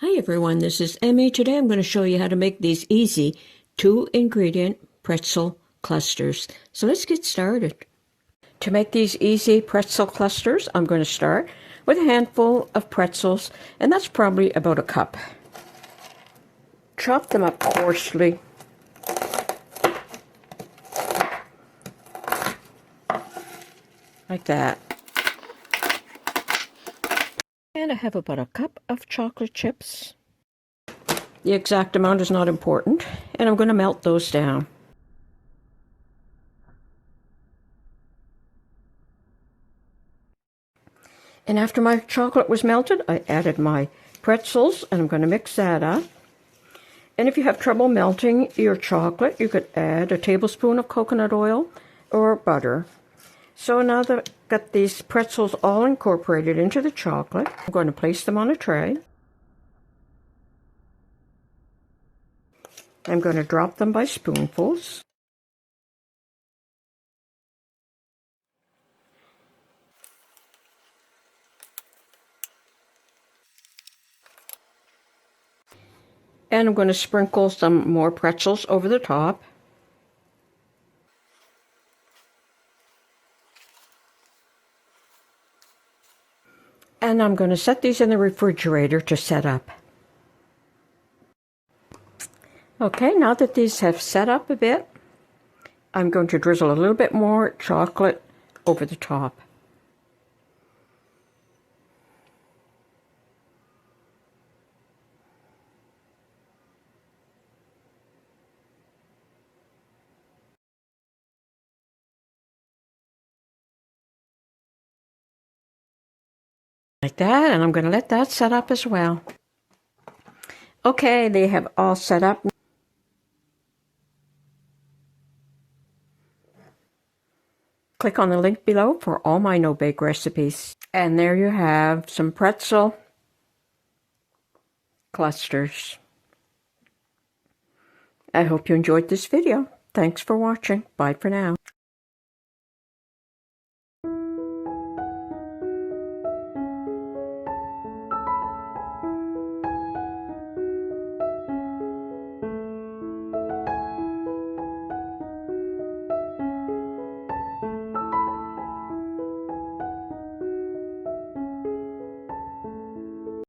Hi everyone, this is Emmy. Today I'm going to show you how to make these easy 2-ingredient pretzel clusters. So let's get started. To make these easy pretzel clusters, I'm going to start with a handful of pretzels, and that's probably about a cup. Chop them up coarsely. Like that. And I have about a cup of chocolate chips. The exact amount is not important, and I'm going to melt those down. And after my chocolate was melted, I added my pretzels, and I'm going to mix that up. And if you have trouble melting your chocolate, you could add a tablespoon of coconut oil or butter. So now that I've got these pretzels all incorporated into the chocolate, I'm going to place them on a tray. I'm going to drop them by spoonfuls. And I'm going to sprinkle some more pretzels over the top. And I'm going to set these in the refrigerator to set up. Okay, now that these have set up a bit, I'm going to drizzle a little bit more chocolate over the top. Like that, and I'm going to let that set up as well. Okay, they have all set up. Click on the link below for all my no-bake recipes. And there you have some pretzel clusters. I hope you enjoyed this video. Thanks for watching. Bye for now.